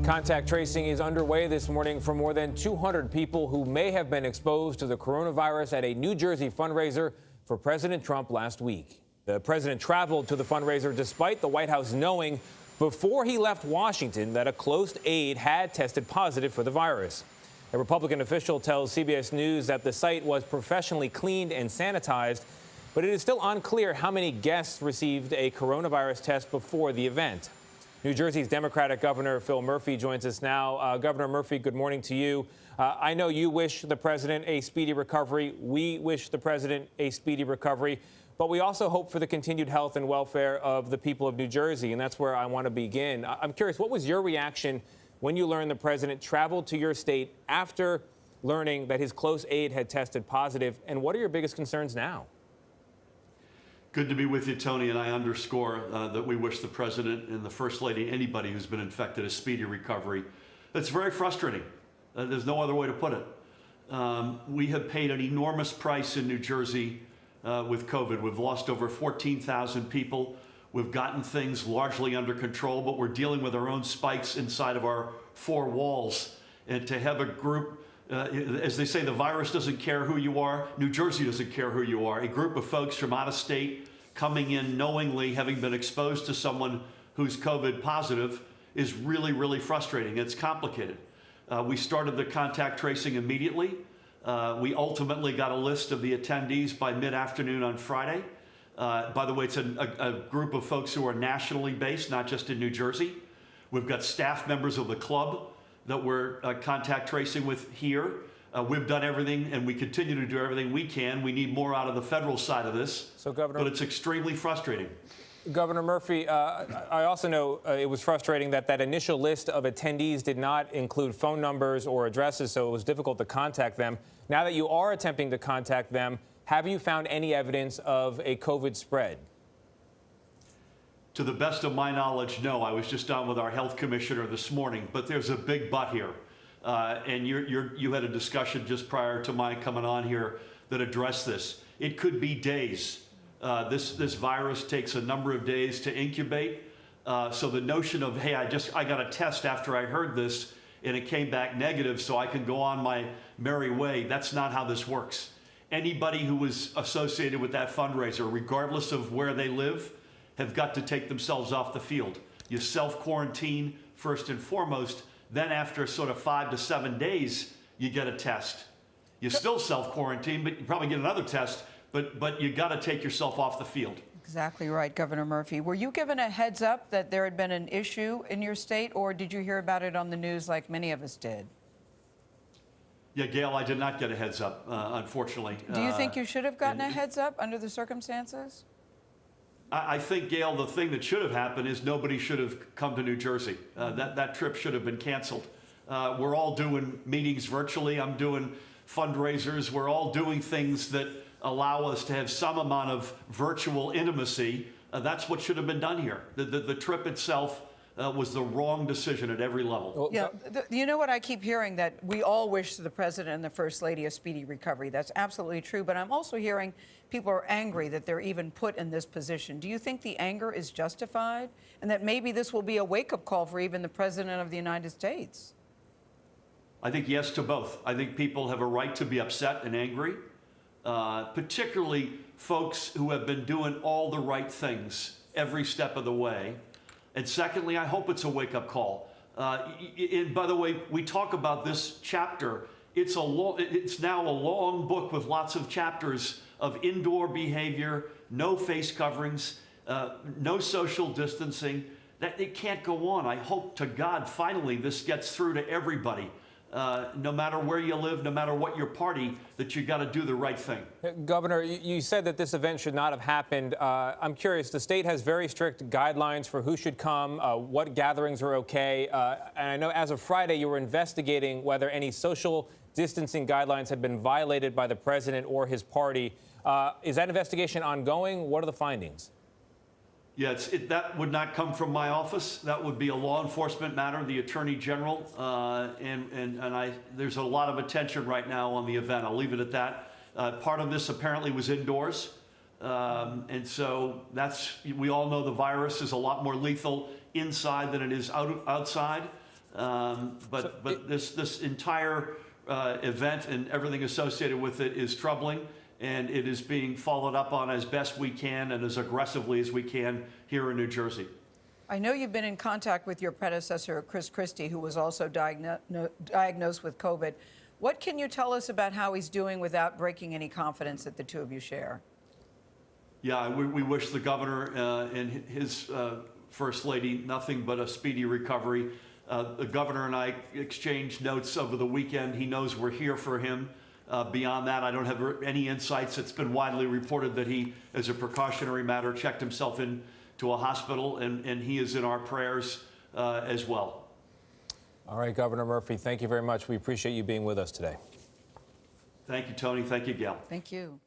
Contact tracing is underway this morning for more than 200 people who may have been exposed to the coronavirus at a New Jersey fundraiser for President Trump last week. The president traveled to the fundraiser despite the White House knowing before he left Washington that a close aide had tested positive for the virus. A Republican official tells CBS News that the site was professionally cleaned and sanitized, but it is still unclear how many guests received a coronavirus test before the event. New Jersey's Democratic Governor Phil Murphy joins us now. Governor Murphy, good morning to you. I know you wish the president a speedy recovery. We wish the president a speedy recovery, but we also hope for the continued health and welfare of the people of New Jersey, and that's where I want to begin. I'm curious, what was your reaction when you learned the president traveled to your state after learning that his close aide had tested positive, and what are your biggest concerns now? Good to be with you, Tony, and I underscore that we wish the president and the first lady, anybody who's been infected, a speedy recovery. It's very frustrating. There's no other way to put it. We have paid an enormous price in New Jersey with COVID. We've lost over 14,000 people. We've gotten things largely under control, but we're dealing with our own spikes inside of our four walls. And to have a group, as they say, the virus doesn't care who you are. New Jersey doesn't care who you are. A group of folks from out of state coming in knowingly having been exposed to someone who's COVID positive is really, really frustrating. It's complicated. We started the contact tracing immediately. We ultimately got a list of the attendees by mid-afternoon on Friday. By the way, it's a group of folks who are nationally based, not just in New Jersey. We've got staff members of the club that we're contact tracing with here. We've done everything, and we continue to do everything we can. We need more out of the federal side of this, but it's extremely frustrating. Governor Murphy, I also know it was frustrating that that initial list of attendees did not include phone numbers or addresses, so it was difficult to contact them. Now that you are attempting to contact them, have you found any evidence of a COVID spread? To the best of my knowledge, no. I was just on with our health commissioner this morning, but there's a big but here. And you had a discussion just prior to my coming on here that addressed this. It could be days. This virus takes a number of days to incubate. So the notion of, hey, I got a test after I heard this and it came back negative so I can go on my merry way, that's not how this works. Anybody who was associated with that fundraiser, regardless of where they live, have got to take themselves off the field. You self-quarantine first and foremost, then after sort of 5 to 7 days, you get a test. You still self-quarantine, but you probably get another test, but you got to take yourself off the field. Exactly right, Governor Murphy. Were you given a heads up that there had been an issue in your state, or did you hear about it on the news like many of us did? Yeah, Gayle, I did not get a heads up, unfortunately. Do you think you should have gotten a heads up under the circumstances? I think, Gayle, the thing that should have happened is nobody should have come to New Jersey. That trip should have been canceled. We're all doing meetings virtually. I'm doing fundraisers. We're all doing things that allow us to have some amount of virtual intimacy. That's what should have been done here. The trip itself was the wrong decision at every level. Yeah, you know what I keep hearing, that we all wish the president and the first lady a speedy recovery. That's absolutely true. But I'm also hearing people are angry that they're even put in this position. Do you think the anger is justified, and that maybe this will be a wake-up call for even the president of the United States? I think yes to both. I think people have a right to be upset and angry, particularly folks who have been doing all the right things every step of the way. And secondly, I hope it's a wake-up call. And by the way, we talk about this chapter. It's now a long book with lots of chapters of indoor behavior, no face coverings, no social distancing. That it can't go on. I hope to God finally this gets through to everybody. No matter where you live, no matter what your party, that you got to do the right thing. Governor, you said that this event should not have happened. I'm curious, the state has very strict guidelines for who should come, what gatherings are okay. And I know as of Friday, you were investigating whether any social distancing guidelines had been violated by the president or his party. Is that investigation ongoing? What are the findings? Yeah, that would not come from my office. That would be a law enforcement matter, the Attorney General, there's a lot of attention right now on the event. I'll leave it at that. Part of this apparently was indoors, and so we all know the virus is a lot more lethal inside than it is outside. But this entire event and everything associated with it is troubling, and it is being followed up on as best we can and as aggressively as we can here in New Jersey. I know you've been in contact with your predecessor, Christie, who was also diagnosed with COVID. What can you tell us about how he's doing without breaking any confidence that the two of you share? Yeah, we wish the governor and his first lady nothing but a speedy recovery. The governor and I exchanged notes over the weekend. He knows we're here for him. Beyond that, I don't have any insights. It's been widely reported that he, as a precautionary matter, checked himself into a hospital, and he is in our prayers as well. All right, Governor Murphy, thank you very much. We appreciate you being with us today. Thank you, Tony. Thank you, Gayle. Thank you.